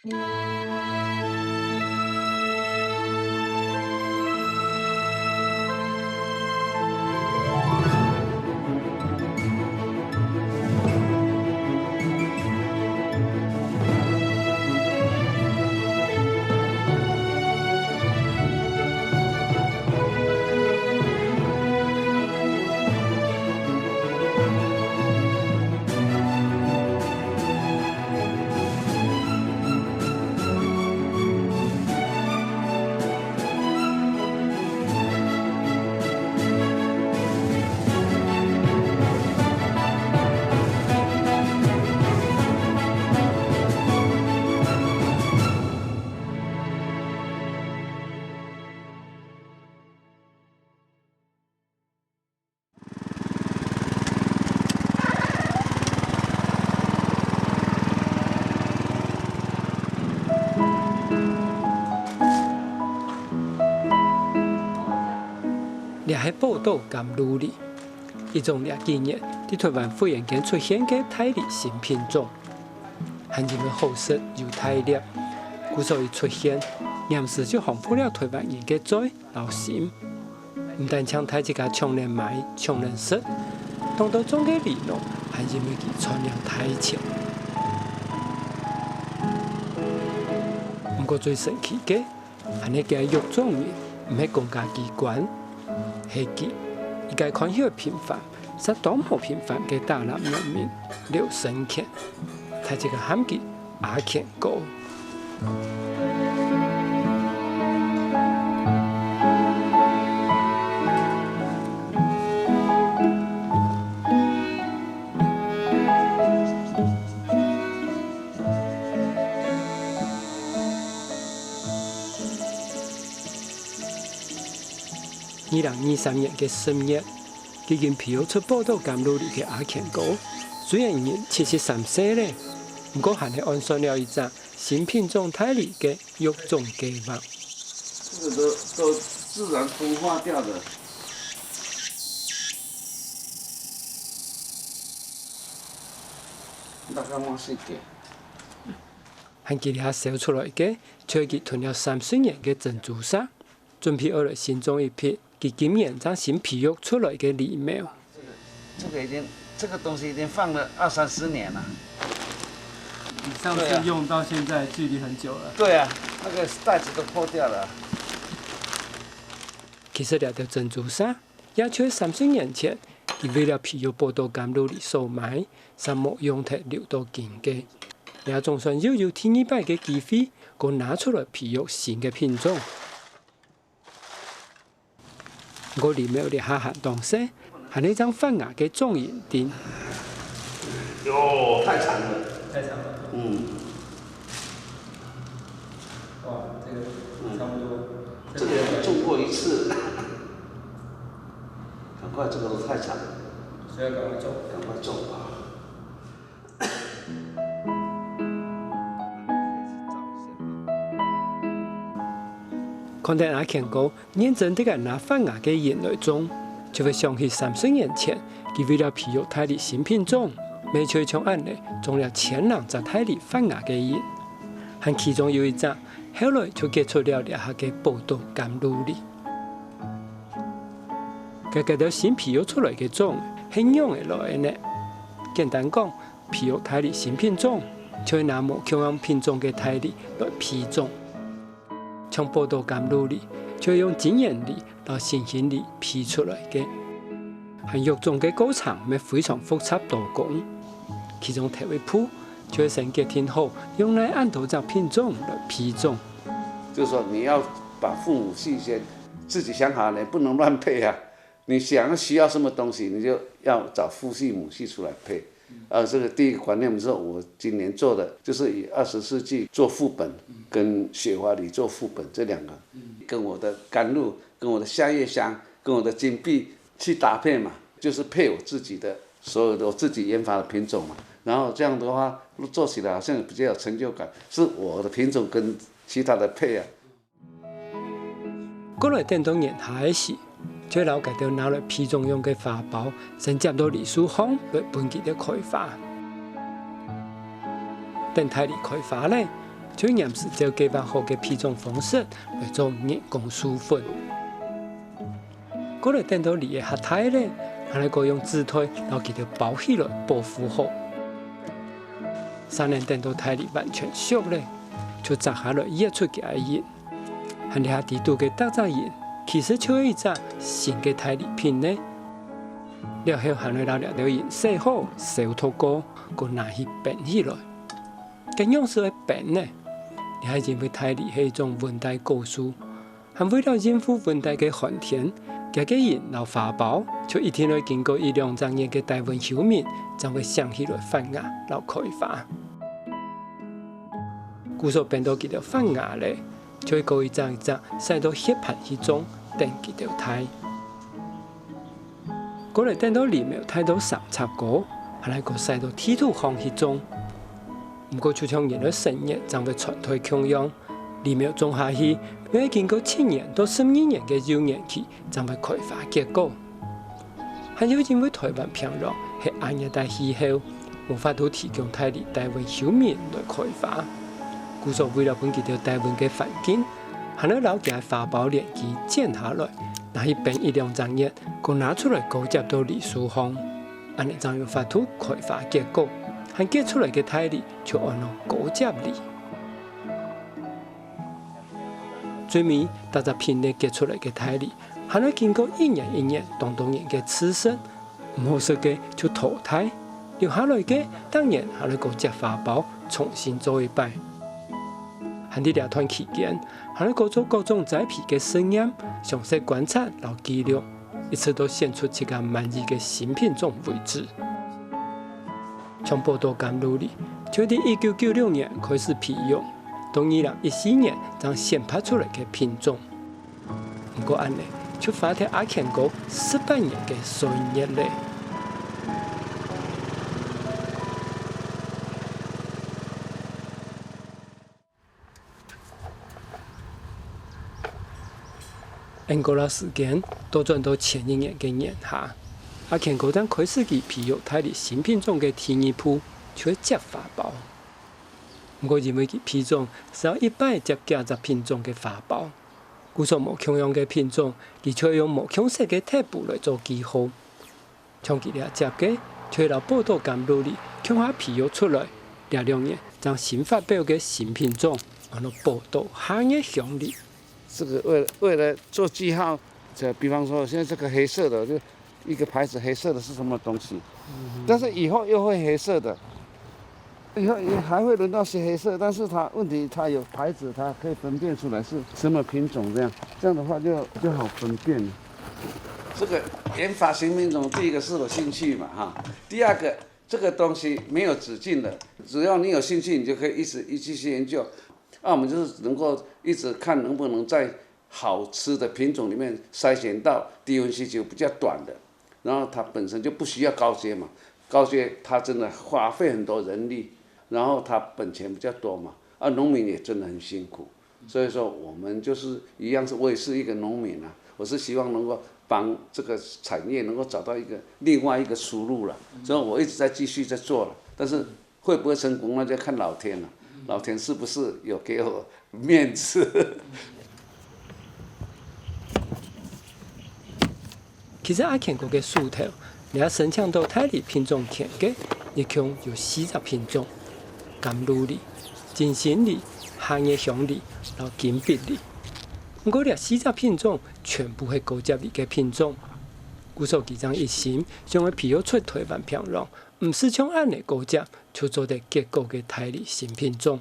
掠喺报道咁努力，一种掠纪念喺台湾忽然间出现嘅泰利新品种，係因为好食又泰烈，故所以出现，岩石就丰富了台湾人嘅嘴老心。唔但像泰一家穷人买、穷人食，当到种嘅利润，係因为佢传扬泰钱。不过最神奇嘅，係呢嘅肉种面唔係公家机关。係佢，一個看起來平凡，實當冇平凡嘅大南人民劉生健，他這個喊佢阿健哥。2023年嘅10月，已經披露出報道咁努力嘅阿健哥，雖然年73歲咧，不過還係安上了一隻新品種泰利嘅育種計劃。這個都自然分化掉的。大概冇事嘅。係佢哋下燒出來嘅，最近囤了30年嘅珍珠沙，準備攞嚟新種一批。佢今年將新培育出來嘅梨苗，這個東西已經放了20-30年了。你上次用到現在距離很久了。對啊，那個袋子都破掉了。其實呢條珍珠沙，也就30年前，佢為了培育報道甘露梨所買，沙漠用鐵留到今嘅，也總算又有第2擺嘅機會，佢拿出來培育新嘅品種。我裡面有啲下東西，係呢張泛芽嘅種園丁。喲，太長了。太長了。嗯。哇，這個差不多。這個種過一次。趕快，這個都太長了。所以要趕快種。趕快種吧。看到阿健哥認真地拿泛芽嘅園來種，就會想起30年前，佢為了培育泰利新品種，每區像安尼種了1200泰利泛芽嘅園，和其中有一隻，後來就結出了下嘅報道甘露梨。嗰條新培育出來嘅種係樣嘅來呢？簡單講，培育泰利新品種，就係拿無強樣品種嘅泰利來批種。像報道甘露梨，就用經驗梨到新鮮梨批出來嘅，係育種嘅過程咪非常複雜多工。其中特別鋪就係成結天後用來按頭隻品種來批種。就是說你要把父母系先自己想好，你不能亂配啊！你想需要什麼東西，你就要找父系母系出來配。這個第一個觀念是我今年做的，就是以20世紀做副本，跟雪花梨做副本這兩個，跟我的甘露、跟我的夏夜香、跟我的金碧去搭配嘛，就是配我自己的所有的我自己研發的品種嘛。然後這樣的話做起來好像比較有成就感，是我的品種跟其他的配啊。過來電動研下時，最老嘅就拿來批種用嘅花苞，先接到梨樹巷來本季嘅開花。等泰利開花咧，就验是照计划好嘅批种方式来做人工授粉。过来等到你嘅核胎咧，还能够用纸推然后给它包起来保护好。3年等到胎里完全熟咧，就摘下来验出嘅盐，含下地度嘅大杂盐，其实就是一只新嘅胎里品呢。了后含来拿了盐洗好，烧脱过，佮拿去拌起来。咁样式嘅拌呢？你还认为胎里是一种温带果树，还为了应付温带嘅寒天，这个人老花苞就一天来经过1-2张年嘅低温休眠，才会想起来发芽老开花。故所变到几条发芽咧，就会过一张一张晒到血盘之中，等几条胎。过来等到里面太多上插果，还来个晒到地土方之中。不过就像人类生日，才会传推强养，里面种下去，要经过7年到12年嘅幼年期，才会开花结果。还有因为台湾偏热，系亚热带气候，无法度提供太里低温休眠来开花。故所为了本几条低温嘅环境，还要留嘅花苞连枝剪下来，拿去变1-2张日，佮拿出来勾接到梨树方，安尼才有法度开花结果。还结出来嘅胎里就按照勾接里。最尾，大只片咧结出来嘅胎里，还要经过1年1年当年嘅滋生，唔好食嘅就淘汰，留下来嘅当然还要勾接花苞，重新做一摆。喺呢两段期间，还要做各种栽培嘅实验，详细观察和记录，一直都选出一个满意嘅新品种为止。从报道甘露里，就伫1996年开始培养，到2014年才选拔出来嘅品种。不过安尼，就发现阿肯果18年嘅收益咧。英国啦时间都转到前1年嘅年下。阿肯果当开始佢培育胎里新品种嘅第2步，就系接花苞。不过因为佢品种是要一般接价值品种嘅花苞，故所无强用嘅品种，佢却用无强色嘅贴布来做记号。从佢俩接嘅，却留报道甘露里强下培育出来，2年将新发表嘅新品种，按照报道行业向里。这个为了做记号，比方说现在这个黑色的就。一个牌子黑色的是什么东西？但是以后又会黑色的，以后也还会轮到是黑色，但是它问题它有牌子，它可以分辨出来是什么品种，这样的话就好分辨了。这个研发新品种，第一个是有兴趣嘛哈，第二个这个东西没有止境的，只要你有兴趣，你就可以一直去研究。我们就是能够一直看能不能在好吃的品种里面筛选到低温需求比较短的。然后它本身就不需要高阶嘛，高阶它真的花费很多人力，然后它本钱比较多嘛，农民也真的很辛苦，所以说我们就是一样我也是一个农民啊，我是希望能够帮这个产业能够找到另外一个出路了，所以我一直在继续在做了，但是会不会成功那就看老天了，老天是不是有给我面子？其实阿肯果嘅树头，你要申请到胎里品种田嘅，一共有40品种：甘露里、金星里、行业香里，然后金碧里。不过，这40品种全部係高级里嘅品种。故所佢將一心想要培育出台灣品種，唔是像安尼高級，就做得結果嘅胎里新品種。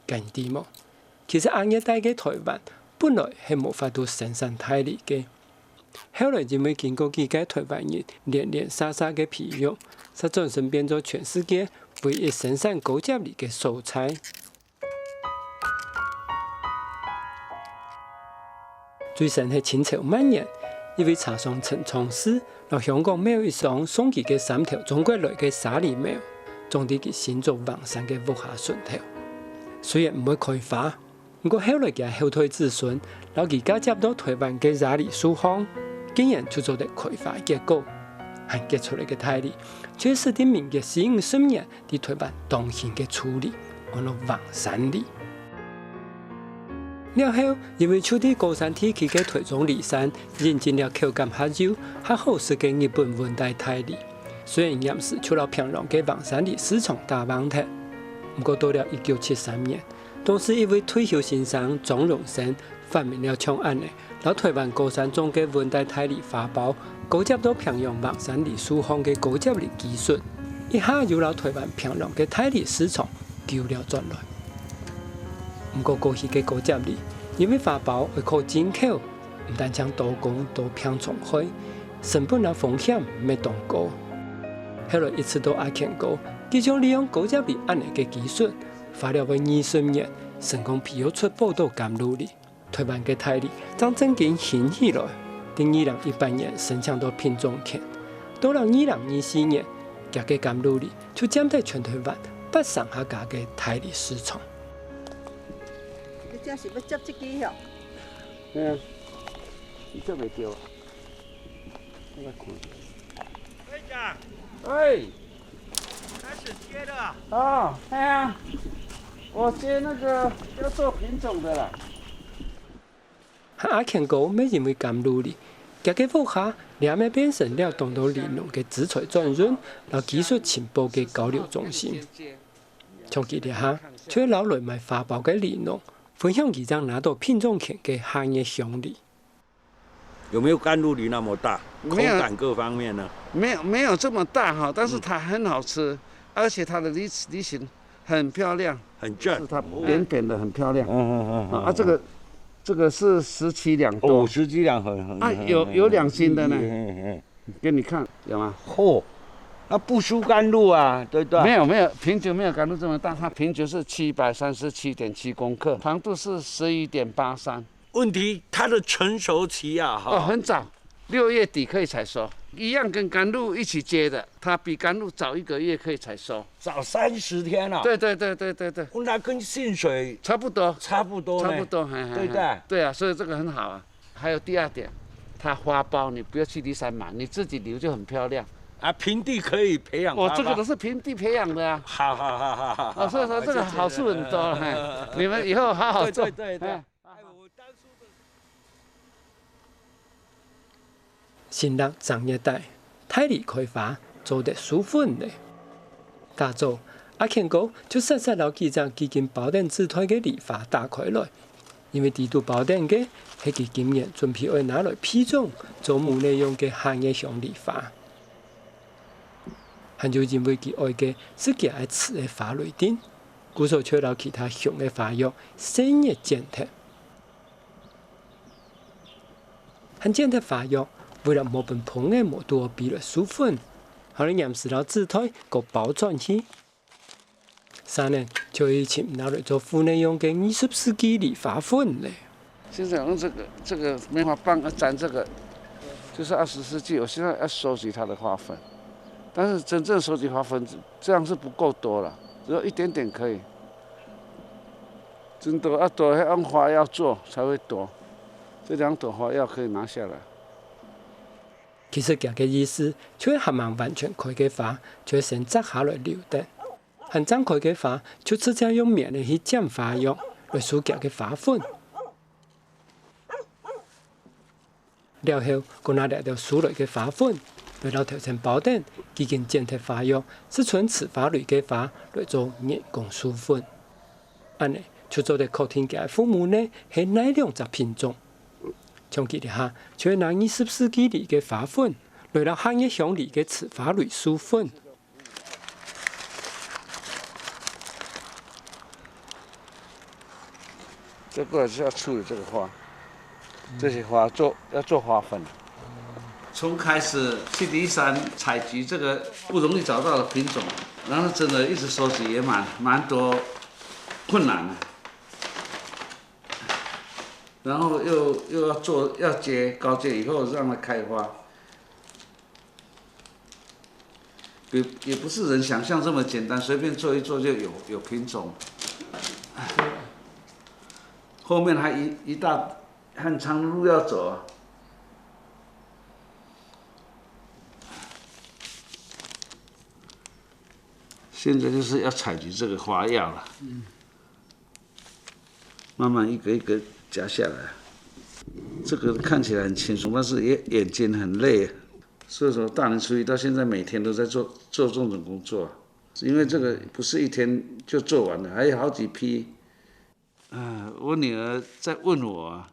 簡啲麼？其實亞熱帶嘅台灣本來係無法度生產胎里嘅。後來因為經過幾屆台灣人連沙嘅培育，才轉身變做全世界唯一生產高級里嘅蔬菜。最先係清朝末年，一位茶商陳創師到香港廟一上送佢嘅3條中國來嘅沙梨苗，種喺佢新竹橫山嘅屋下順頭。雖然唔會開花，不過後來佢後退子孫，然後佢加接到台灣嘅沙梨樹方，竟然就做得開花結果，係結出嚟嘅胎里，卻使啲明嘅40年喺台灣當前嘅處理，往到黄山里。然后，因为处理高山地区嘅台中梨山引进了口感较柔、较好食嘅日本温带泰梨，虽然也是除了平壤嘅黄山梨市场大问题，不过到了1973年，当时一位退休先生庄荣生发明了创案嘅，老台湾高山种嘅温带泰梨花苞高接到平壤黄山梨树方嘅高接梨技术，一下由老台湾平壤嘅泰梨市场救了转来。不过过去嘅高接梨，因为花苞会靠进口，唔但将多工多偏重开，成本啊风险没当高。后来一直到阿健哥，佢将利用高接梨安尼嘅技术，花了为20年，成功批发出报道甘露梨。台湾嘅泰梨将正经兴起来，在2018年申请到品种权，到了2024年，这个甘露梨就占在全台湾8上下家嘅泰梨市场。你这是要接这支哟？嗯，你这没丢啊？我来看。队长，哎，开始接了。哦，哎呀，我接那个要做品种的啦。阿健哥没认为甘露梨，这个副下两面变成了东岛利农嘅资材转润，然后技术情报嘅交流中心。从今日下，却老来卖花苞嘅利农，分享几张拿到品种权嘅行业乡里。有没有甘露梨那么大？口没有感各方面呢？没有这么大哈，但是它很好吃，而且它的梨形很漂亮，很正是。它扁扁的很漂亮。嗯啊，这个是17两多。 50几两很啊，有2斤的呢，嗯，给你看有吗？嚯，那不输甘露啊，对不对？没有，瓶酒没有甘露这么大，它瓶酒是737.7公克，长度是11.83。问题它的成熟期啊，哦，哈，很早，6月底可以采收，一样跟甘露一起接的，它比甘露早1个月可以采收。早30天了。，对，那跟杏水差不多，差不多呢。差不多，对不对？对啊，所以这个很好啊。还有第2点，它花苞你不要去梨山买，你自己留就很漂亮。啊，平地可以培养哦，它吗这个都是平地培养的啊。好好好好好。哦，所以说这个好处很多，你们以后好好做。对。新历正月代，泰梨开花做得舒粉嘞。大早，阿健哥就实实老几张基金保证自推嘅梨花打开来，因为地图保证嘅係佢今年準備要拿來批種做木內用嘅行業上梨花，還就認為佢愛嘅是佢愛吃嘅花類丁，故所取到其他熊嘅花藥生熱剪貼，還剪貼花藥。为了冇本碰嘅冇多比嚟舒粉，可能驗視到自推個包裝起。3年就以前拿來做戶內用嘅20世紀梨花粉咧。现在用这个棉花棒沾这个，就是20世纪。我现在要收集它的花粉，但是真正收集花粉这样是不够多了，只有一点点可以。真多要多要用花药做才会多，这2朵花药可以拿下来。其實佢嘅意思，就係冚完全開嘅花，就係先摘下來留得；很張開嘅花，就直接用棉嚟去剪花藥，來輸佢嘅花粉。然後，佢拿嚟到輸來嘅花粉，來到調成包頂，已經剪貼花藥，是純雌花類嘅花來做人工輸粉。安尼就做得確定嘅父母呢係哪2隻品種。從佢哋下，就拿20世紀梨嘅花粉，來到行業鄉里嘅雌花類輸粉。这过来是要处理这个花，这些花要做花粉。从开始去梨山采集这个不容易找到的品种，然后真的一直收集也蛮多困难的。然后又要接高阶以后让它开花，也不是人想象这么简单，随便做一做就有品种。后面还一大很长的路要走啊。现在就是要采集这个花药了，慢慢一个一个夹下来。这个看起来很轻松，但是眼睛很累。所以说，大年初一到现在每天都在做这种工作，因为这个不是一天就做完了，还有好几批。我女儿在问我，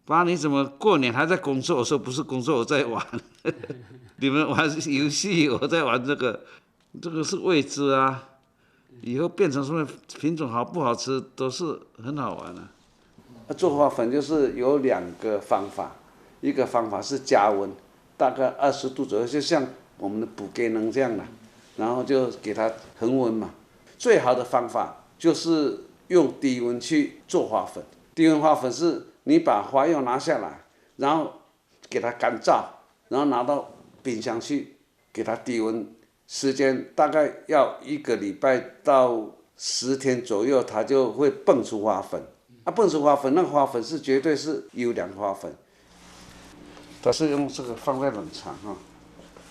爸，你怎么过年还在工作？我说不是工作，我在玩。你们玩游戏，我在玩这个，这个是未知啊。以后变成什么品种好不好吃，都是很好玩的。做花粉就是有2个方法，一个方法是加温，大概20度左右，就像我们的补给能这样的，然后就给它恒温嘛。最好的方法就是用低温去做花粉。低温花粉是你把花药拿下来，然后给它干燥，然后拿到冰箱去给它低温，时间大概要1个礼拜到10天左右，它就会蹦出花粉。蹦出花粉，那个花粉是绝对是优良花粉。它是用这个放在冷藏哈，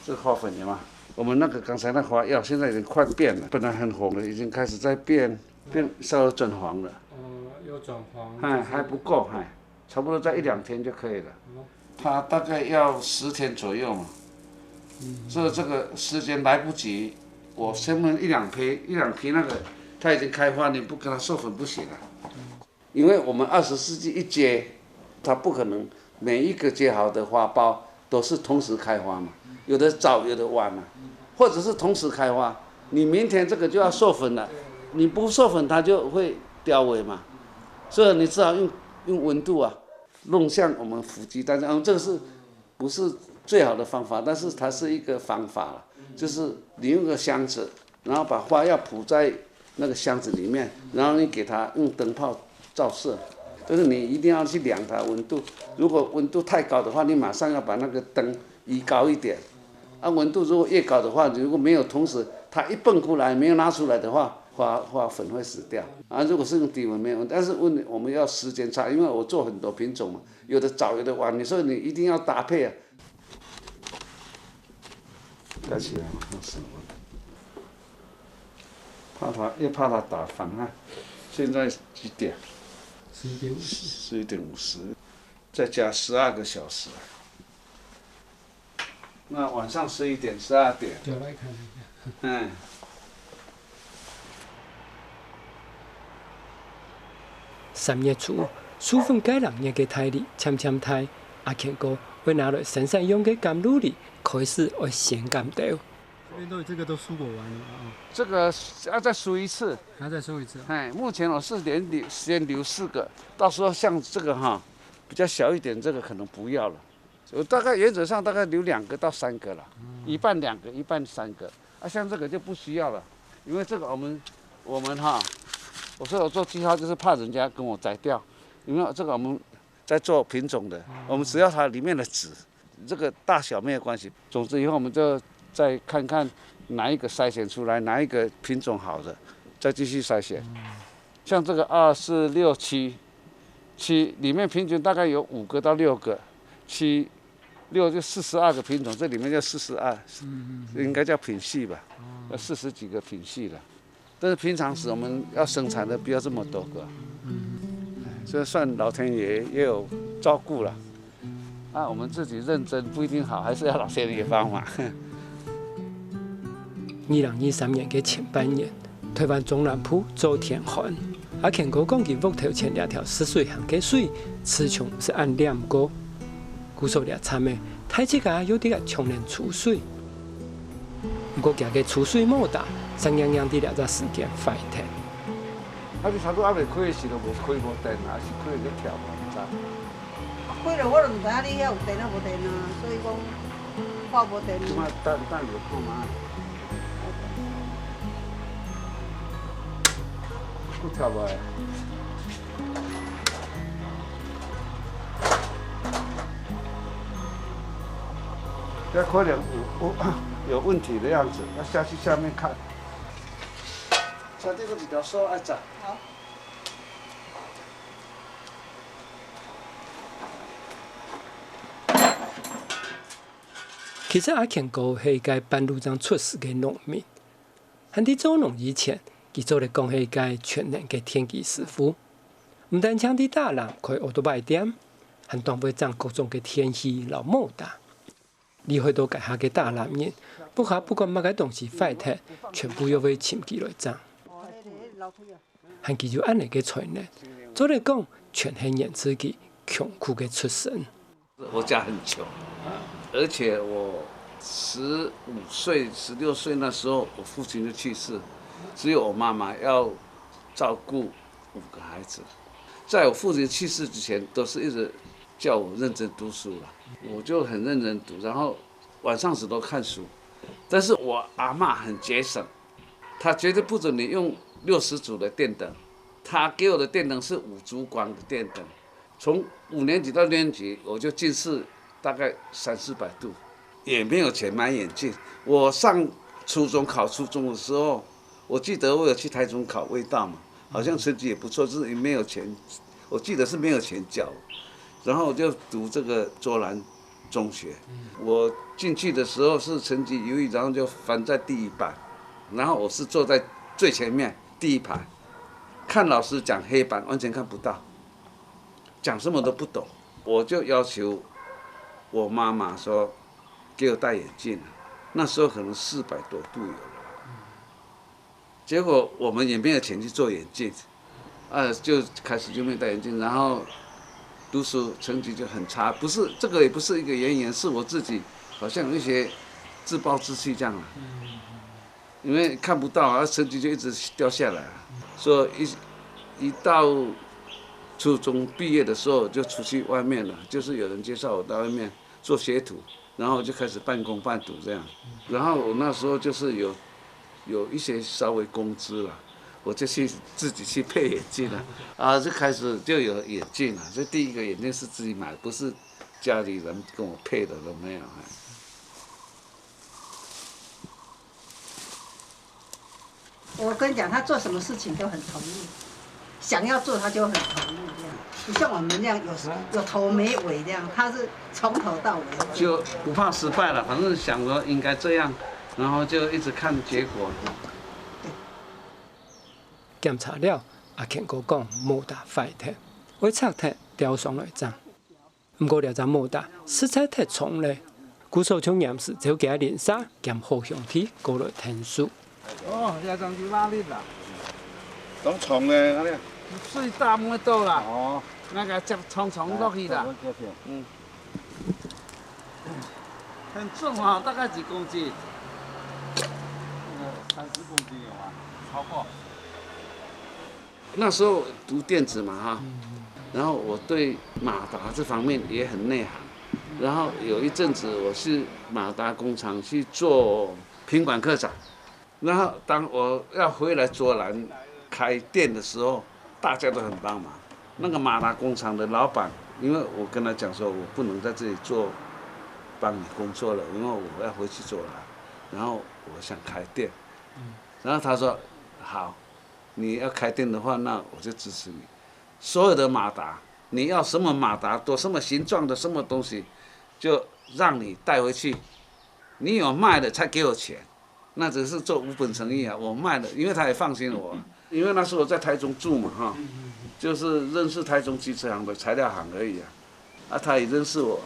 这个花粉有吗？我们那个刚才那花药现在已经快变了，本来很红了，已经开始在变稍微转黄了。有转黄。还不够，差不多在1、2天就可以了。它大概要10天左右嘛。所以这个时间来不及，我先问1、2批那个，它已经开花，你不给它授粉不行了。因为我们20世纪一接，它不可能每一个接好的花苞都是同时开花嘛，有的早有的晚嘛，或者是同时开花。你明天这个就要授粉了，你不授粉它就会凋萎嘛，所以你只好用温度啊，弄像我们腐鸡蛋这样，这个是不是最好的方法？但是它是一个方法了，就是你用个箱子，然后把花药铺在那个箱子里面，然后你给它用灯泡照射，但是你一定要去量它温度。如果温度太高的话，你马上要把那个灯移高一点。温度如果越高的话，如果没有同时它一蹦出来没有拿出来的话，花粉会死掉。如果是用低温没有问题，但是我们要时间差，因为我做很多品种嘛，有的早有的晚，所以你一定要搭配啊。盖起来，怕它打翻啊。现在几点？11:50，再加12个小时。那晚上11点、12点。就来看一下。3月初，数分家人也给台里签台，阿健哥会拿来生产用的甘露里，开始会先干掉。这个都输过完了这个要再输一次，还要再输一次。目前我是先留4个，到时候像这个比较小一点，这个可能不要了。我大概原则上大概留2个到3个了，一半2个，一半3个。像这个就不需要了，因为这个我们我说我做记号就是怕人家跟我摘掉，因为这个我们在做品种的，我们只要它里面的籽，这个大小没有关系。总之以后我们就再看看哪一个筛选出来，哪一个品种好的，再继续筛选。像这个2、4、6、7里面平均大概有5个到6个，7、6就42个品种，这里面就42，应该叫品系吧，要40几个品系了。但是平常时我们要生产的不要这么多个，这算老天爷也有照顾了。我们自己认真不一定好，还是要老天爷帮忙。2023年嘅前半年，台湾中南部遭天旱，阿健哥讲佢木头前2条湿水巷嘅水，词穷是按量唔过，古数俩惨嘅，太子家有啲个穷人储水，不过家嘅储水冇大，生样样啲俩只时间快停。你差不多还未开时就无开无电，还是开就跳唔知。开了我就唔知影你遐有电啊无电啊，所以讲看无电。即摆等就看嘛。不跳不来。这可能有问题的样子，要下去下面看。像这个几条手爱长。好。其实阿健哥是一个半路上出事的农民，汉伫做农以前，佢做咧讲迄个全能嘅天机师傅，唔但抢伫大人开奥多摆店，还当会掌各种嘅天气老莫达。你去到家下嘅大男人，不管乜嘅东西坏脱，全部要会请佢来掌。汉佢就安尼嘅传呢，做嚟讲全系源自己穷苦嘅出身。我家很穷，而且我15岁、16岁那时候，我父亲就去世，只有我妈妈要照顾5个孩子。在我父亲去世之前，都是一直叫我认真读书了，我就很认真读，然后晚上时都看书。但是我阿嬷很节省，她绝对不准你用60组的电灯，她给我的电灯是5烛光的电灯。从5年级到6年级，我就近视大概300-400度，也没有钱买眼镜。我上初中考初中的时候，我记得我有去台中考卫大嘛，好像成绩也不错，就是没有钱，我记得是没有钱缴，然后我就读这个卓兰中学。我进去的时候是成绩优异，然后就翻在第1班，然后我是坐在最前面第1排，看老师讲黑板完全看不到。讲什么都不懂，我就要求我妈妈说给我戴眼镜，那时候可能400多度有了，结果我们也没有钱去做眼镜，就开始就没有戴眼镜，然后读书成绩就很差，不是这个也不是一个原因，是我自己好像有一些自暴自弃这样因为看不到成绩就一直掉下来，所以一到初中毕业的时候就出去外面了，就是有人介绍我到外面做学徒，然后就开始半工半读这样。然后我那时候就是有一些稍微工资了，我就自己去配眼镜了，就开始就有眼镜了。这第一个眼镜是自己买的，不是家里人跟我配的，都没有。我跟你讲，他做什么事情都很同意，想要做他就很同意这样，不像我们这样有头没尾这样，他是从头到尾。就不怕失败了，反正想着应该这样，然后就一直看结果。检查了，阿健哥讲莫打坏脱，为拆脱雕上来涨。不过了咱莫打实在太重嘞，古手冲验时就给他连沙兼好兄弟过来天数。这种是哪里啦？当重的，那里。水淡么多啦？哦，那个接冲落去啦。很重啊，大概几公斤？30公斤有啊，超过。那时候读电子嘛然后我对马达这方面也很内行，然后有一阵子我是马达工厂去做品管科长，然后当我要回来卓兰开店的时候，大家都很帮忙。那个马达工厂的老板，因为我跟他讲说，我不能在这里帮你工作了，因为我要回去卓兰，然后我想开店，然后他说好，你要开店的话，那我就支持你。所有的马达，你要什么马达多，什么形状的什么东西，就让你带回去。你有卖的才给我钱，那只是做无本生意我卖的，因为他也放心我，因为那时候我在台中住嘛就是认识台中机车行的材料行而已他也认识我，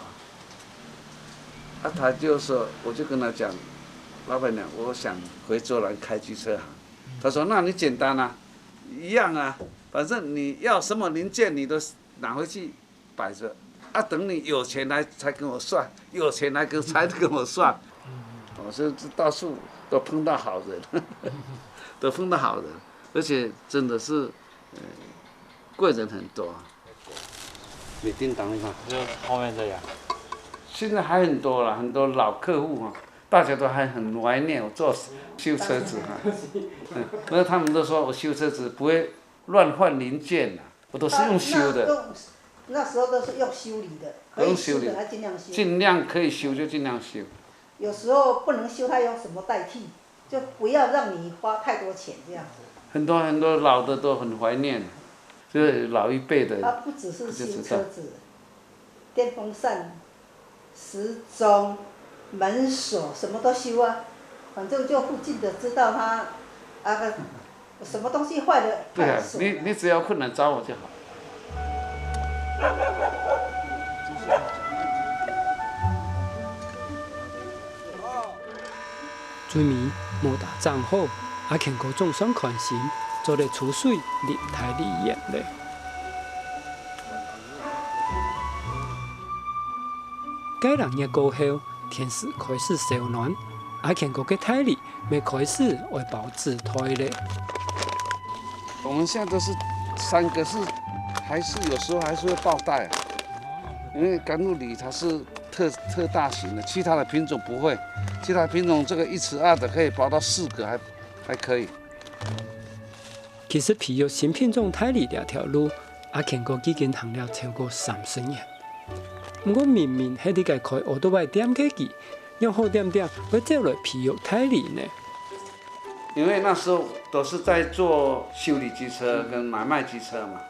他就说，我就跟他讲，老板娘，我想回卓兰开机车行。他说，那你简单一样反正你要什么零件，你都拿回去摆着，等你有钱来才跟我算，有钱来才跟我算。所以到处都碰到好人，都碰到好人，而且真的是，贵人很多。没叮当一下。就后面这样。现在还很多了，很多老客户大家都还很怀念我做修车子因为他们都说我修车子不会乱换零件我都是用修的。那时候都是用修理的，可以修的他尽量修。尽量可以修就尽量修。有时候不能修，他用什么代替，就不要让你花太多钱这样子。很多老的都很怀念，就是老一辈的。他不只是修车子，电风扇、时钟、门锁什么都修反正就附近的知道他什么东西坏了，对啊，快你只要困难找我就好。水暝莫打仗后，阿庆哥总算开心，做了出水离台里远了。几人日过后，天时开始稍暖，阿庆哥嘅台里咪开始为报纸推了。我们现在都是3个是，还是有时候还是会爆带、啊，因为甘露梨它是特大型的，其他的品种不会。其他品种这个1尺2的可以包到4个还可以。其实皮育新品种台里这条路，阿庆哥已经行了超过30年。不过明明喺啲个开奥多麦店嘅记，用好点点会走来皮育台里呢？因为那时候都是在做修理机车跟买卖机车嘛，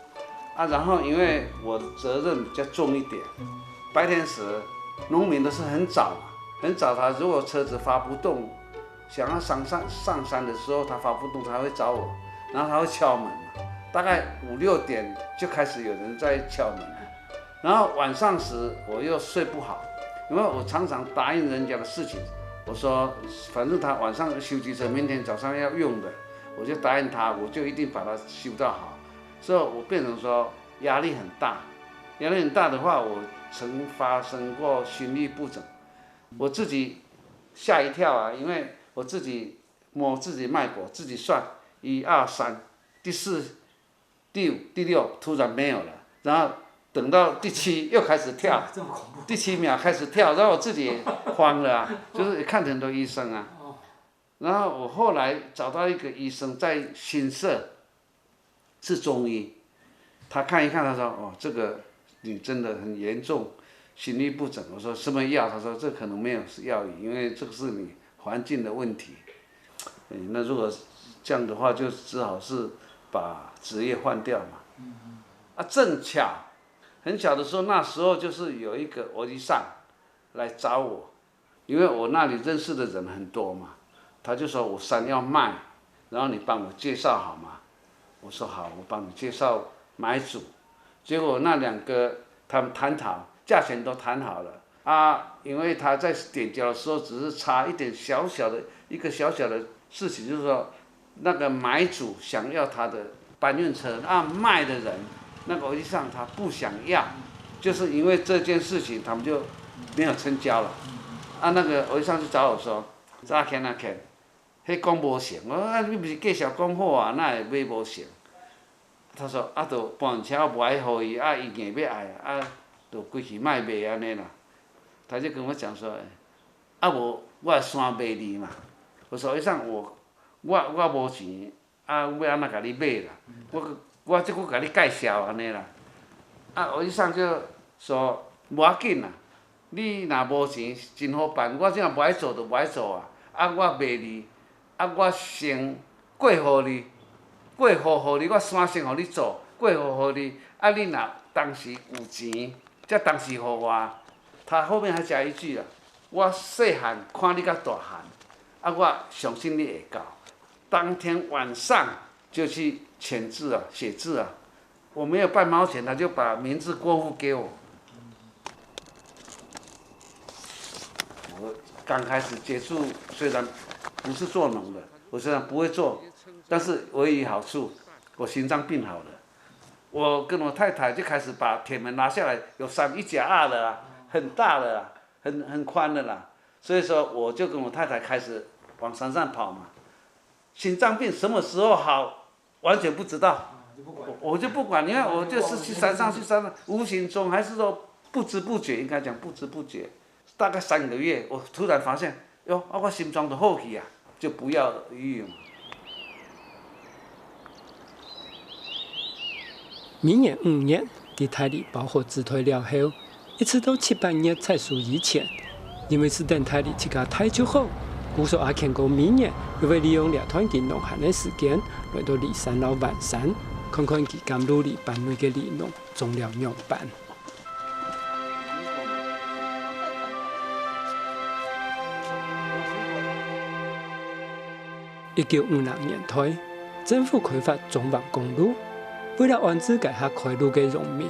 然后因为我的责任比较重一点，白天时农民都是很早，他如果车子发不动，想要上山的时候他发不动，他会找我，然后他会敲门，大概5、6点就开始有人在敲门，然后晚上时我又睡不好，因为我常常答应人家的事情。我说，反正他晚上修机车，明天早上要用的，我就答应他，我就一定把它修到好。所以我变成说压力很大，压力很大的话，我曾发生过心律不整，我自己吓一跳啊，因为我自己摸自己脉搏，自己算1、2、3，第4、第5、第6突然没有了，然后等到第7又开始跳，第7秒开始跳，然后我自己也慌了啊，就是看很多医生啊。然后我后来找到一个医生在新社，是中医，他看一看，他说：“哦，这个你真的很严重，心律不整。”我说：“什么药？”他说：“这可能没有药引，因为这个是你环境的问题。”那如果这样的话，就只好是把职业换掉嘛。正巧。很小的时候，那时候就是有一个欧吉桑来找我，因为我那里认识的人很多嘛，他就说我山要卖，然后你帮我介绍好吗？我说好，我帮你介绍买主。结果那2个他们谈好，价钱都谈好了啊，因为他在点交的时候只是差一点小小的事情，就是说那个买主想要他的搬运车，卖的人。那个欧吉桑他不想要，就是因为这件事情，他们就没有成交了。那个欧吉桑就找我说：“阿谦，迄讲无成。”我说：“你不是介绍讲好啊，哪会买无成？”他说：“就搬车无爱互伊，伊硬要爱，就规气卖卖安尼啦。”他就跟我讲说：“无我山卖你嘛。”我说：“欧吉桑，我无钱，要安怎甲你买啦？我这个给你介绍安尼啦，欧吉桑就说无要紧啦，你若无钱真好办，我这样不爱做就不爱做啊，我卖你，我先过户你，过户互你，我山先互你做，过户互你，你若当时有钱，才当时互我。他后面还加一句啦，我细汉看你到大汉，我相信你会到。当天晚上就去。签字啊，写字啊，我没有半毛钱，他就把名字过户给我。我刚开始接触，虽然不是做农的，我虽然不会做，但是唯一好处，我心脏病好了。我跟我太太就开始把铁门拿下来，有1+2的啦，很大的啦，很宽的啦。所以说，我就跟我太太开始往山上跑嘛。心脏病什么时候好？完全不知道，我就不管，你看我就是去山上，无形中还是说不知不觉，应该讲不知不觉，大概3个月，我突然发现，哟，我心脏都好去啊，就不要医院。明年5月，在台里包括自退了后，一直到7、8月才属于钱，因为是等台里去个太久后。故说阿庆哥明年又会利用两团金农闲的时间，来到骊山老万山，看看其甘露里办内的里农种了样板。1956年推，政府开发中橫公路，為了安置該下開路嘅農民，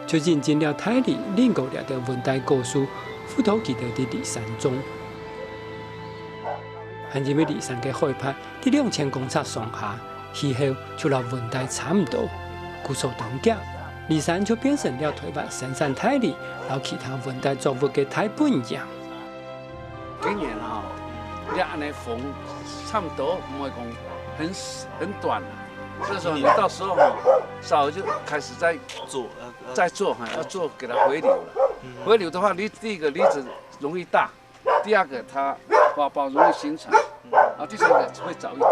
就引進了泰里另個兩條溫帶果樹輔導佢哋的離山種。係因為離山嘅海拔喺2000公尺上下，氣候就同溫帶差唔多，故受凍結，離山就變成了推拔生產泰里，然後其他溫帶作物嘅大本營。今年哈，你按那風差不多，唔會講很短了。所以說你到時候哈，稍微就開始在做哈，要做給它回流了。回流的話，你第一個粒子容易大，第二個它花苞容易形成，啊，第三個會早一點。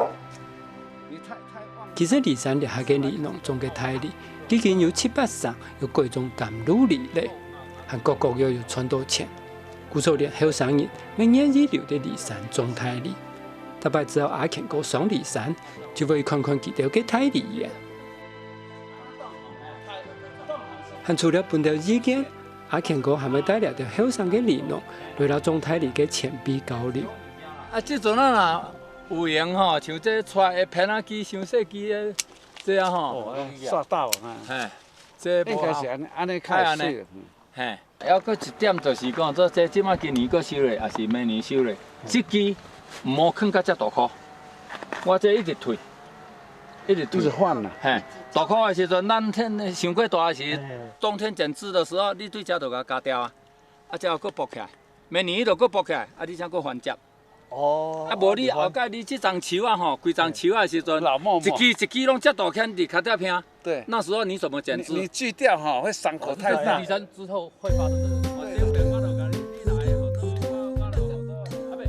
你太旺。其實離山底下嘅里農種嘅泰里，已經有7-8種有各種甘露里咧，韓國國又有傳到錢。故所連後生人每年日流的離山種泰里，大概只要阿健哥上離山，就會看看佢哋嘅泰里嘅。還除了本地意見，阿健哥還會帶來條後生嘅里農來到種泰里嘅前輩交流。啊，即陣啊有閒吼，像這帶的片仔機、相細機的這樣吼，刷到啊，嘿，這應該是安尼開始。嘿，還有個一點就是講，這即馬今年個收咧，還是明年收咧，這支唔好囥到遮大顆，我這一直退，一直換啦。嘿，大顆的時陣，咱天上過大的時，冬天剪枝的時候，你對遮就甲加掉啊，啊，遮又佫剝起來，明年伊就佫剝起來，啊，你才佫還接。哦。啊，無你後蓋你這張樹啊吼，規張樹啊時陣，一支攏遮大片，你卡掉片。對。那時候你怎麼剪枝？你鋸掉哈，會傷口太大。離山之後會發生。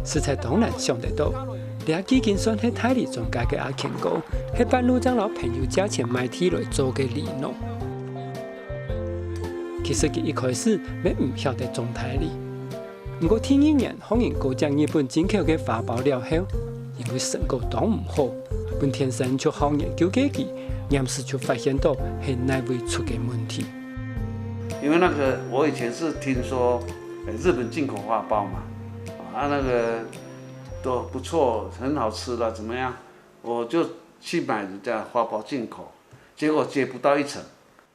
實在當然想得到，你幾經算係泰里種界嘅阿健哥，係半路將老朋友借錢買地來做嘅里農。其實佢一開始咪唔曉得種泰里，不過第2年歡迎過將日本進口嘅花苞了後，因為成果當唔好，本天生就好研究嘅佢，臨時就發現到係哪位出嘅問題。因為那個我以前是聽說，日本進口花苞嘛。啊，那個都不錯，很好吃了，怎麼樣？我就去買人家花苞進口，結果接不到1成，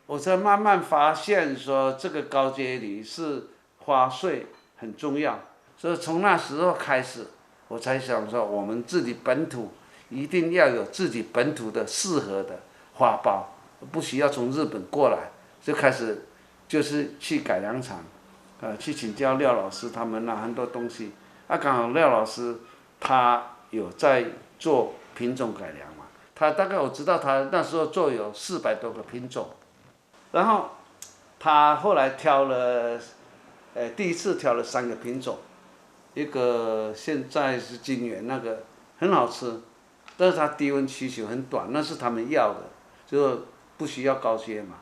我才慢慢發現說這個高階梨是花穗很重要，所以從那時候開始，我才想說我們自己本土一定要有自己本土的適合的花苞，不需要從日本過來，就開始就是去改良場，去請教廖老師他們很多東西。啊，剛好廖老師他有在做品種改良嘛，他大概我知道他那時候做有400多個品種，然後他後來挑了，第一次挑了3個品種，一個現在是金元那個很好吃，但是它低溫需求很短，那是他們要的，就不需要高階嘛，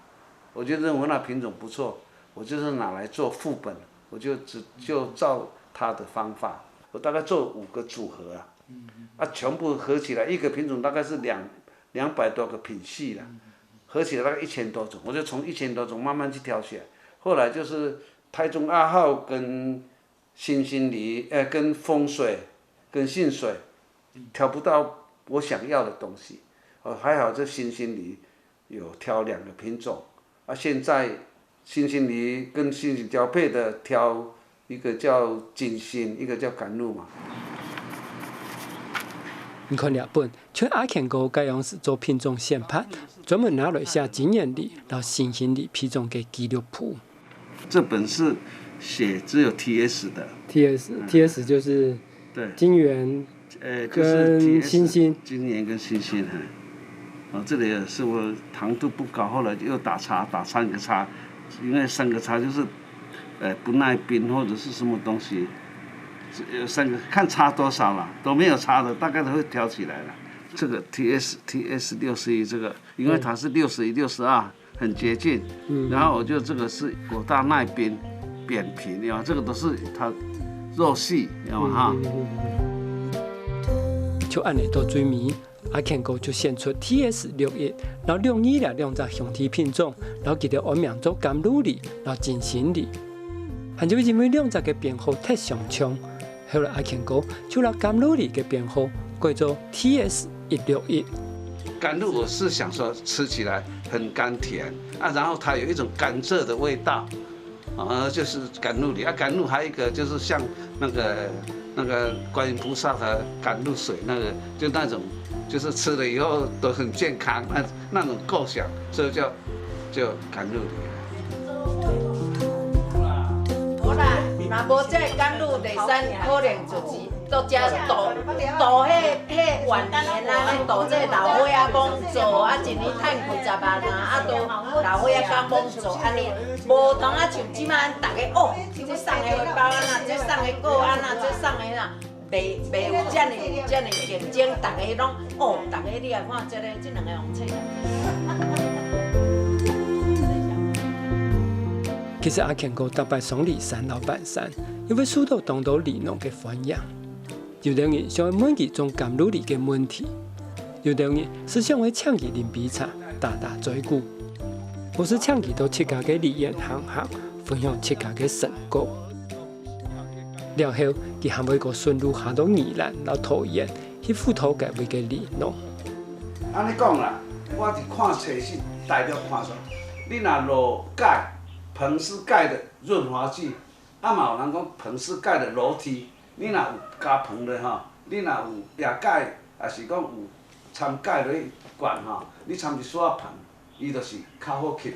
我就認為那品種不錯，我就是拿來做副本，我就照他的方法，我大概做5個組合啊，全部合起來一個品種大概是200多個品系了，合起來大概1000多種，我就從1000多種慢慢去挑選，後來就是台中2號跟新興梨，跟風水，跟信水，挑不到我想要的東西，還好這新興梨有挑2個品種，啊，現在新興梨跟新興交配的挑。一個叫金星，一個叫甘露嘛。你看日本，像阿健哥這樣是做品種選判，專門拿來寫經驗梨、然後新興梨品種嘅記錄譜。這本是寫只有 TS 的。TS 就是對金元，跟新興。金元跟新興，這裡也是我糖度不高，後來又打3個叉，因為3個叉就是。不耐冰或者是什麼東西，有3個，看差多少了，都沒有差的，大概都會挑起來了。這個 TS61 這個，因為它是61、62，很接近。然後我就這個是果大耐冰、扁平，你看這個都是它肉細，你看哈。就按嚟到最尾，阿健哥就選出 TS61，然後62啦2隻兄弟品種，然後佢哋安名做甘露梨，然後金星梨。還就因為2隻嘅編號太相像，後來阿健哥就拿甘露梨嘅編號叫做 TS161。甘露我是想说吃起来很甘甜啊，然后它有一种甘蔗的味道，就是甘露里啊。甘露还有一个就是像那个观音菩萨的甘露水，就那种就是吃了以后都很健康，那种构想，所以叫甘露里。好啦，若无这甘露地产，可能就是都只度迄晚年啊，度这老伙仔忙做，啊一年赚几十万啊，都老伙仔甲忙做安尼，无同啊像即摆大家这送的红包啊那，这送的果啊那，这送的那，袂有这样竞争，大家拢大家你来看这两个红册。其实阿健哥大摆双里山老板山，因为受到当地里农嘅欢迎，有的人想要问佢种甘露里嘅问题，有的人是想要请佢啉啤茶、打嘴鼓，或是请佢到自家嘅理念行分享自家嘅成果。然后佢还会个顺路下到宜兰、到桃园去辅导各位嘅里农。安尼讲啦，我是看册是代表看说，你若裸钙。硼是钙的润滑剂，嘛有人讲硼是钙的楼梯。你若有加硼的吼，你若有夜钙，也是讲有掺钙落去灌吼，你掺一撮硼，伊就是较好吸，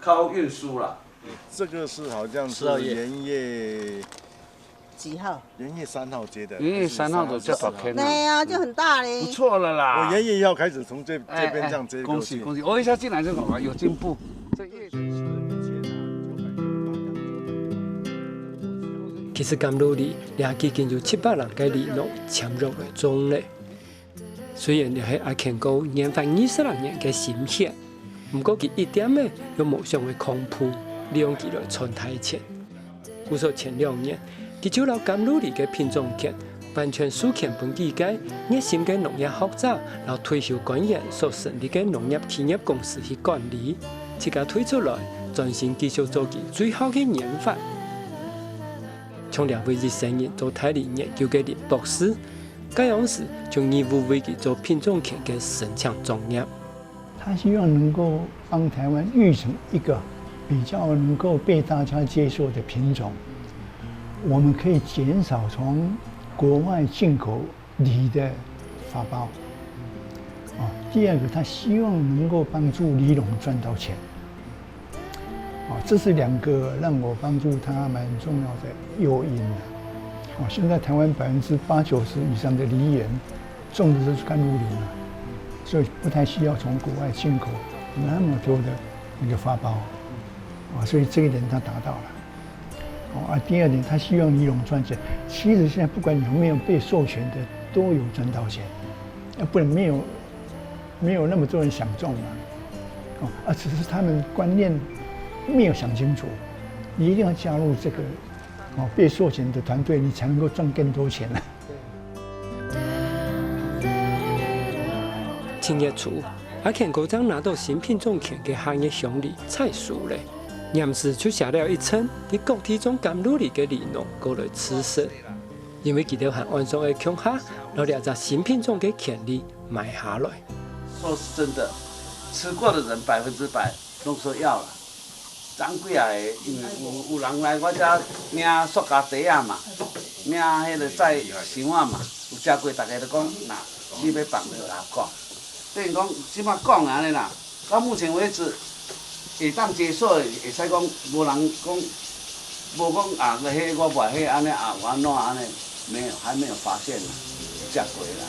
较运输啦。这个是好像是盐业几号？盐业3号接的。盐业3号的叫早开。对呀，就很大嘞。不错了啦。我盐业要开始从这边这样接过去。恭喜！我一下进来就有进步。其实甘露里也已经有700人嘅里农参入嚟中嘞。虽然就係阿健哥研发20年嘅心血，不過佢一點嘅有無上嘅空鋪，利用佢來賺大錢。故說前2年，佢就攞甘露里嘅品種權完全授權本自己熱心嘅農業學者，然後退休官員所成立嘅農業企業公司去管理，自家推出來，專心繼續做佢最好嘅研發。從2位熱心人做大理研究嘅林博士，這樣時就義務為佢做品種權嘅申請專業。他希望能夠幫台灣育成一個比較能夠被大家接受的品種，我們可以減少從國外進口梨的發包。第二個，他希望能夠幫助梨農賺到錢。這是2個讓我幫助他蠻重要的誘因的。現在台灣80%-90%以上的梨園種的都是甘露梨嘛，所以不太需要從國外進口那麼多的一個發包。所以這一點他達到了。第二點，他希望梨農賺錢。其實現在不管有沒有被授權的，都有賺到錢，不能沒有那麼多人想種嘛。只是他們觀念沒有想清楚，你一定要加入這個被授權的團隊，你才能夠賺更多錢啊。7月初，阿健哥將拿到新品種權嘅行業鄉里蔡淑嘞，臨時就寫了一稱，以各地種甘露里嘅里農過來吃食，因為佢哋喺岸上嘅鄉下攞2隻新品種嘅權利買下來。說是真的，吃過的人100%都說要了。長幾啊個，因為有人來我這領塑膠袋啊嘛，領迄個載箱啊嘛，有食過，大家都講，那你要放就來講。等於講，即擺講安尼啦，到目前為止，會當接受的，會使講無人講，無講啊個迄我賣迄安尼啊，我安怎安尼，沒有，還沒有發現食過啦。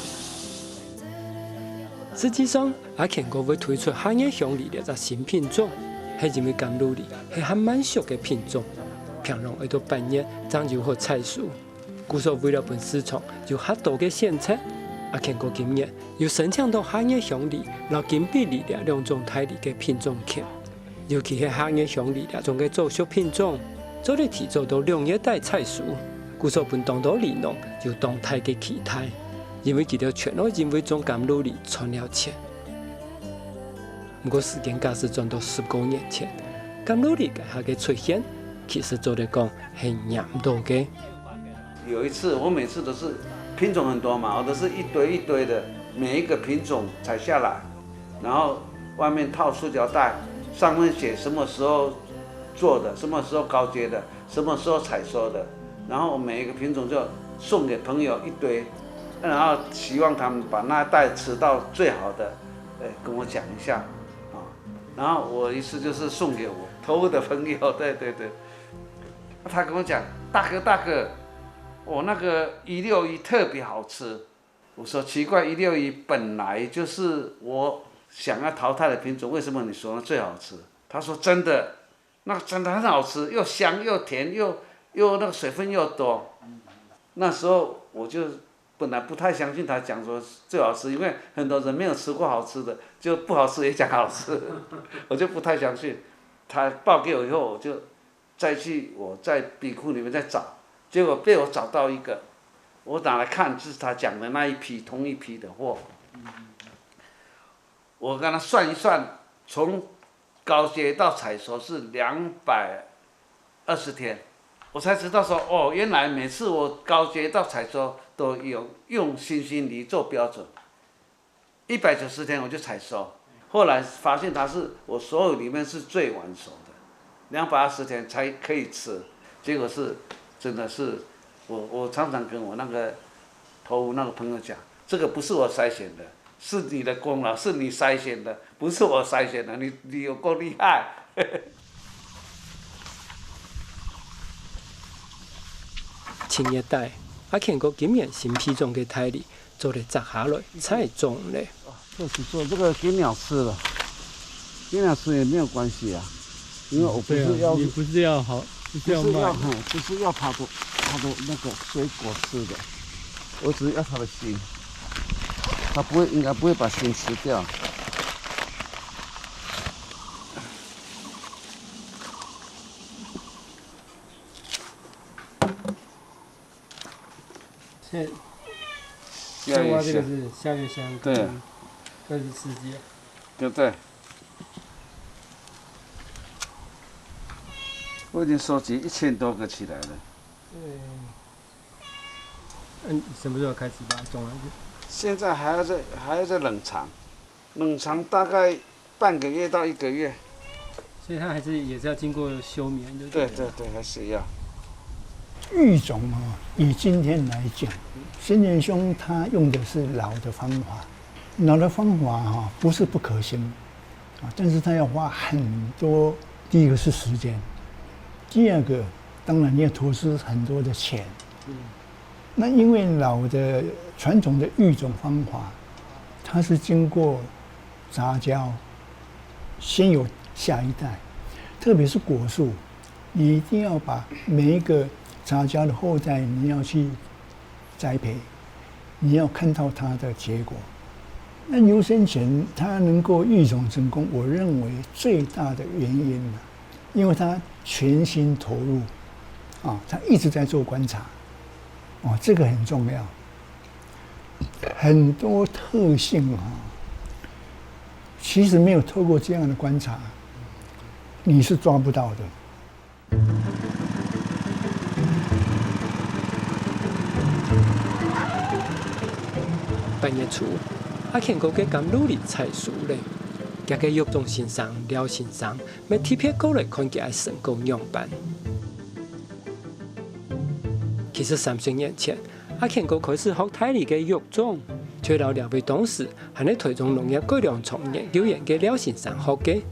實際上，阿健哥會推出行業鄉里2隻新品種。係因為甘露里係很慢熟嘅品種，平常會到半夜長就好採收。故所為了本市場有很多嘅選擇，阿健哥今年又申請到行業鄉里，攞金比里2種大梨嘅品種權，尤其係行業鄉里2種嘅早熟品種，做嚟提早到2月底採收。故所本當地里農有動態嘅期待，因為佢哋全都因為種甘露里賺了錢。不過時間假使轉到10多年前，甘露里佢嘅出現，其實做嚟講係嚴重嘅。有一次，我每次都是品种很多嘛，我都是一堆一堆的，每一个品种采下来，然后外面套塑胶袋，上面写什么时候做的，什么时候高阶的，什么时候采收的，然后我每一个品种就送给朋友一堆，然后希望他们把那袋吃到最好的，跟我讲一下啊，然后我意思就是送给我投入的朋友，对，他跟我讲，大哥。我那个161特别好吃，我说奇怪，161本来就是我想要淘汰的品种，为什么你说那最好吃？他说真的，那真的很好吃，又香又甜又那个水分又多。那时候我就本来不太相信他讲说最好吃，因为很多人没有吃过好吃的，就不好吃也讲好吃，我就不太相信。他报给我以后，我就我在笔库里面再找。结果被我找到一个，我拿来看，就是他讲的那一批同一批的货。我跟他算一算，从高阶到采收是220天，我才知道说哦，原来每次我高阶到采收都有用新心梨做标准，190天我就采收。后来发现它是我所有里面是最晚熟的，220天才可以吃，结果是。真的是，我常常跟我那个投入那个朋友讲，这个不是我筛选的，是你的功劳，是你筛选的，不是我筛选的，你有够厉害。前一代，阿健哥今年新品种嘅台里做嚟摘下来采种咧。就是做这个给鸟吃了，给鸟吃也没有关系啊，因为我不是要，你不是要好。不是要它的那个水果吃的，我只是要它的心，它应该不会把心吃掉。现在这个是下月香，对，24季，对不对？我已经收集1000多个起来了。什么时候开始把它种上去？现在还要再冷藏，冷藏大概半个月到1个月。所以它也是要经过休眠的。对，还是要。育种啊，以今天来讲，先贤兄他用的是老的方法，老的方法不是不可行啊，但是他要花很多，第一个是时间。第二个，当然你要投资很多的钱。那因为老的传统的育种方法，它是经过杂交，先有下一代，特别是果树，你一定要把每一个杂交的后代你要去栽培，你要看到它的结果。那牛生前它能够育种成功，我认为最大的原因呢，因为它全心投入，他一直在做观察，这个很重要。很多特性其实没有透过这样的观察，你是抓不到的。8月初，阿健哥嘅咁努力采树咧。家嘅育种先生廖先生，要特别过来看佢嘅成功样板。其实30年前，阿健哥开始学台里嘅育种，却由两位董事还喺台中农业改良场研究院嘅廖先生学嘅。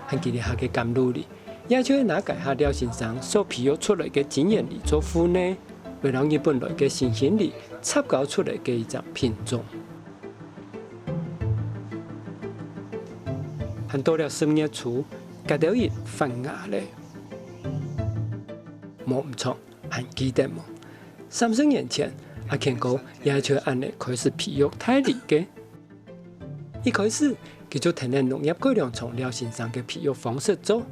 喺佢哋下嘅咁努力，也就拿解下廖先生所培育出来嘅经验嚟做副呢，为让佢本来嘅新鲜力插搞出来嘅一种品种。很到了10月初，隔到日发芽咧，冇唔错，很记得冇。30年前，阿健哥也就按嚟开始培育台里嘅。一开始，佢就听人农业改良场廖先生嘅培育方式做，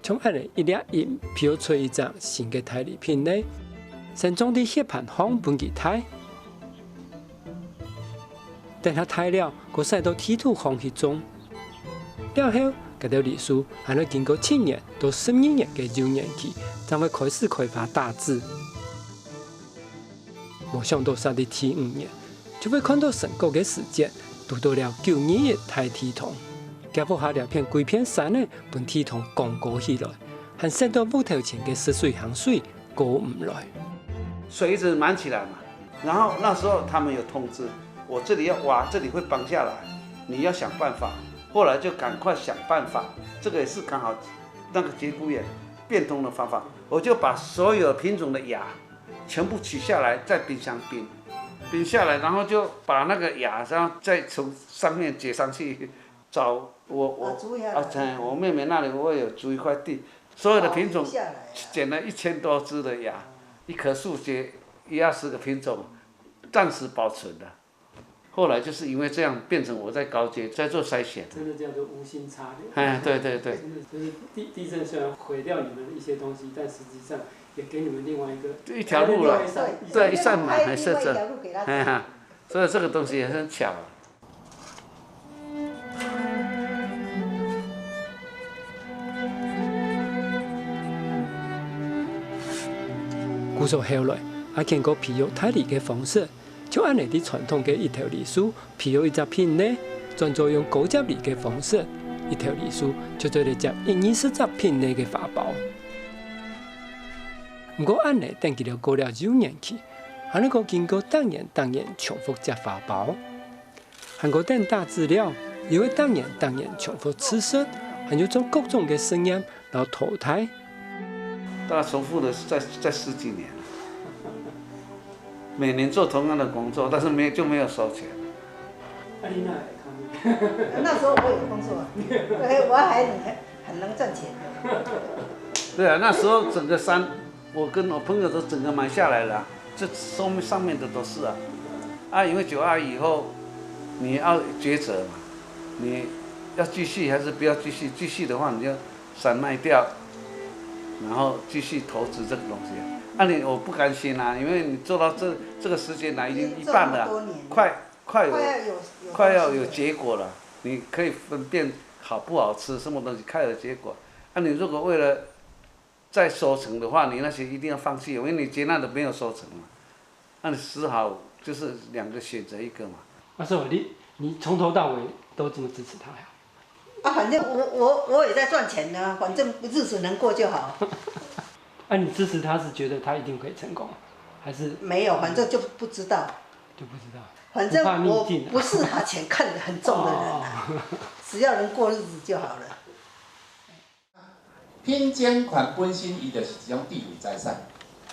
从按嚟一粒叶培育出一种新嘅台里品类，先种啲血盘方本佢台。等他台了，佢晒到梯土方去种。了后，这条历史还要经过7年到12年的10年期，才会开始开花大枝。没想到杀的第5年，就会看到成功的时间，拄到了92日大天堂，家伙下了片规片山呢，本天堂降高起来，和升到木头前的湿水行水过唔来。水一直满起来嘛，然后那时候他们有通知，我这里要挖，这里会崩下来，你要想办法。后来就赶快想办法，这个也是刚好那个节骨眼变通的方法，我就把所有品种的芽全部取下来，在冰箱冰下来，然后就把那个芽，然后再从上面接上去，找我妹妹那里我有租一块地，所有的品种捡了1000多只的芽，一棵树结1-20个品种，暂时保存的。后来就是因为这样，变成我在高阶在做筛选。真的叫做无心插柳。哎，对对对。真的就是地震虽然毁掉你们的一些东西，但实际上也给你们另外一条路了。对，一扇门还设着。哎呀，所以这个东西也很巧。古时后来，也经过培育泰梨的方式。就按你啲传统嘅一条梨树，培育一只品呢，专做用高接梨嘅方式，一条梨树就做嚟接120只品呢嘅花苞。不过按你等佢了过了9年期，还能够经过当然重复接花苞，还能等大资料，也会当然重复吃色，还有做各种嘅声音，然后淘汰。大概重复的在10几年。每年做同样的工作，但是没有收钱。那时候我有工作，我还很能赚钱。对啊，那时候整个山，我跟我朋友都整个买下来了，这上面的都是啊。因为9·2以后，你要抉择嘛，你要继续还是不要继续？继续的话，你就山卖掉，然后继续投资这个东西。我不甘心啊，因为你做到这个时间已经一半了，快要有结果了，你可以分辨好不好吃，什么东西快有结果。你如果为了再收成的话，你那些一定要放弃，因为你接纳的没有收成嘛。你只好就是2个选择一个嘛。所以你从头到尾都这么支持他呀？反正我也在赚钱呢，反正日子能过就好。你支持他是觉得他一定可以成功，还是没有？反正就不知道。就不知道。反正我不是把钱看得很重的人只要能过日子就好了。品种权本身伊就是一种智慧财产，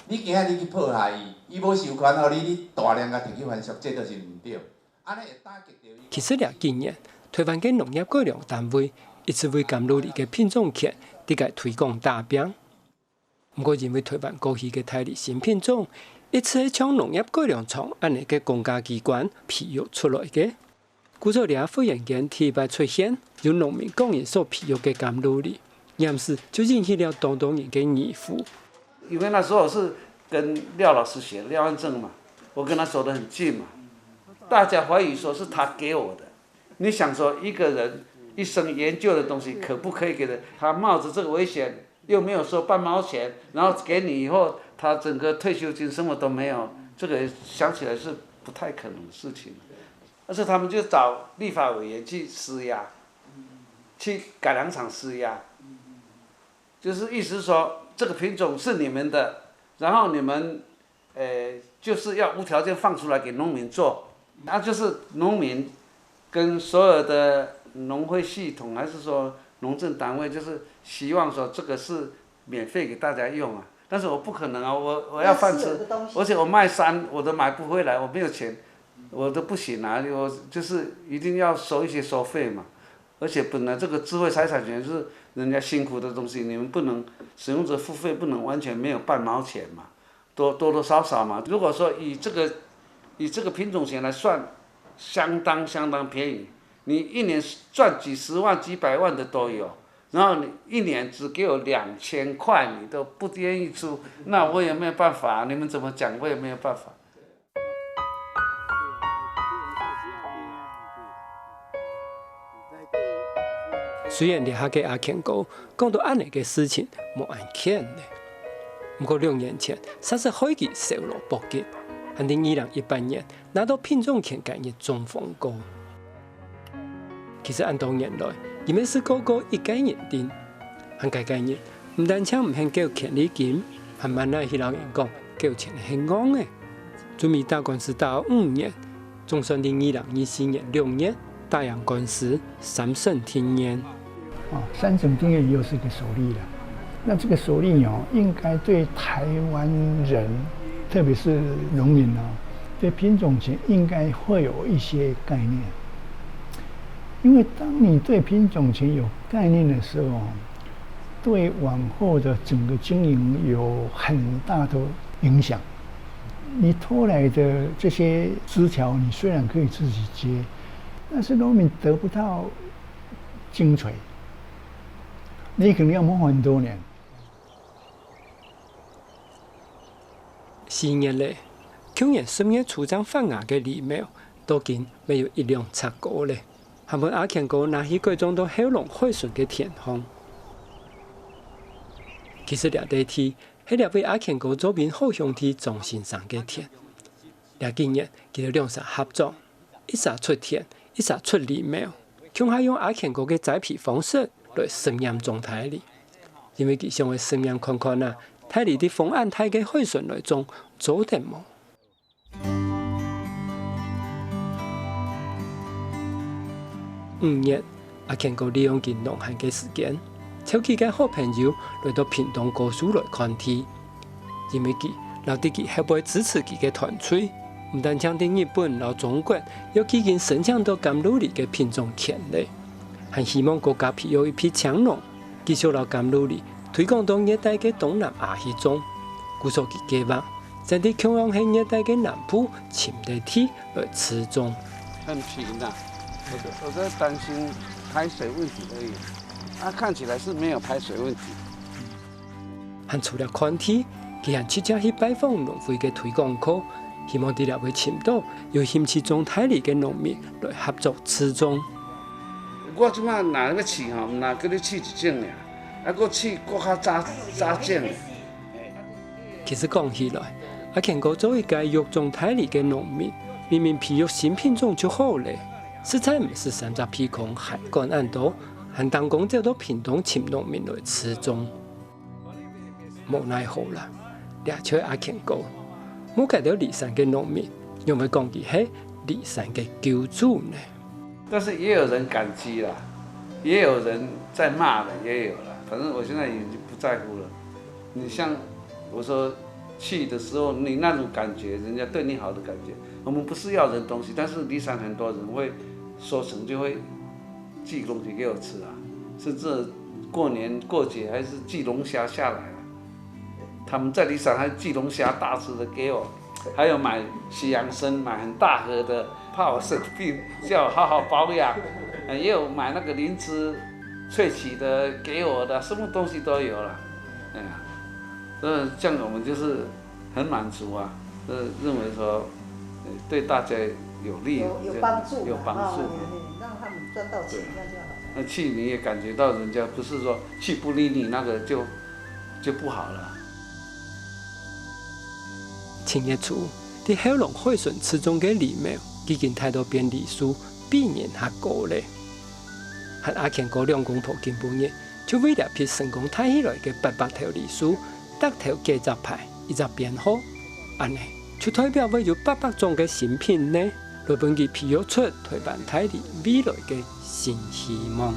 你今仔日去破坏伊无授权互你大量甲摕去还俗，这就是唔对。安尼会打击到伊。其实今年，台湾嘅农业改良单位一直为甘露梨嘅品种权伫个推广大饼。不过，因为台湾过去嘅泰梨新品种，一直从农业改良厂安尼嘅公家机关培育出来嘅。古早里忽然间提拔出现，由农民工业所培育嘅甘露梨，因此就引起了当地人嘅疑惑。因为那时候是跟廖老师学，廖安正嘛，我跟他走得很近嘛，大家怀疑说是他给我的。你想说一个人一生研究的东西，可不可以给他冒着这个危险？又没有收半毛钱，然后给你以后，他整个退休金什么都没有，这个想起来是不太可能的事情。但是他们就找立法委员去施压，去改良场施压，就是意思是说这个品种是你们的，然后你们，就是要无条件放出来给农民做，那就是农民跟所有的农会系统还是说农政单位，就是希望说这个是免费给大家用啊，但是我不可能啊，我要饭吃，而且我卖山我都买不回来，我没有钱，我都不行啊，我就是一定要收一些收费嘛，而且本来这个智慧财产权是人家辛苦的东西，你们不能使用者付费不能完全没有半毛钱嘛，多少嘛，如果说以这个品种钱来算，相当便宜。你一年赚几十万、几百万的都有，然后你一年只给我2000块，你都不愿意出，那我也没有办法，你们怎么讲我也没有办法。虽然底下嘅阿庆哥讲到安尼嘅事情冇人见呢，不过2年前，30岁期受了搏击，和2018年拿到品种权概念中风高。其实按多年来，伊们是个个一概认定，和该概念唔单止唔肯叫权利金，还慢慢去老人讲叫钱很昂的。准备打官司打了5年，总算在2024年6月打赢官司，3审庭验。3审庭验又是一个首例了。那这个首例应该对台湾人，特别是农民对品种权应该会有一些概念。因为当你对品种权有概念的时候，对往后的整个经营有很大的影响。你拖来的这些枝条，你虽然可以自己接，但是农民得不到精髓，你可能要磨很多年。4年来，去年10月初将发芽的梨苗，都已经没有一两插果了。还问阿强哥拿起各种都后龙汇顺的田方。其实掠地天，迄掠为阿强哥左边好兄弟中心上的田。掠今年佢哋2煞合作，一煞出田，一煞出梨苗，向下用阿强哥的栽培方式来实验种台里。因为佢想要实验看看台里的风岸台的汇顺来种做得冇。5月，阿强哥利用佢农闲嘅時間，找幾個好朋友來到屏東高速來看天，因為佢留低佢後背支持佢嘅團隊，唔但將啲日本、老中國有幾件申請到甘露梨嘅品種權利，還希望國家培育一批強農，繼續留甘露梨推廣到熱帶嘅東南亞去種，故所佢計劃在啲強陽喺熱帶嘅南部침地地來持種。很平啊。我在担心排水问题而已，看起来是没有排水问题。还除了看天，佢还出家去拜访农会嘅推广课，希望啲會尋到有興趣種台梨嘅農民來合作持種。我即馬拿要試吼，唔拿叫你試一種爾，我試較早種。其實講起來，阿強哥做一個育種台梨嘅農民，明明培育新品種就好咧。實在唔是三隻皮孔海關案多，還當工找到屏東青農民來持種，無奈何啦，掠取阿強哥，冇見到梨山嘅農民，因為講佢係梨山嘅救主呢。但是也有人感激啦，也有人在罵的，也有啦。反正我現在已經不在乎了。你像我說去的時候，你那種感覺，人家對你好的感覺，我們不是要人東西，但是梨山很多人會。收成就會寄東西給我吃啊，甚至過年過節還是寄龍蝦下來了。他們在梨山還寄龍蝦大隻的給我，還有買西洋參，買很大盒的，怕我生病，叫我好好保養。也有買那個靈芝萃取的給我的，什麼東西都有了。哎呀，這樣我們就是很滿足啊，認為說對大家。有利，有帮助，有帮助，让他们赚到钱，那就好。那去你也感觉到人家不是说去不理你那个就不好了。前日初，啲後龍匯順持種嘅梨苗已經睇到變梨樹比年還高咧。和阿強哥2公婆近半日，就為了批成功睇起來嘅800頭梨樹，得頭幾隻牌，一隻編號，安尼就代表會有800種嘅新品呢。來幫佢培育出台灣台梨未來嘅新希望。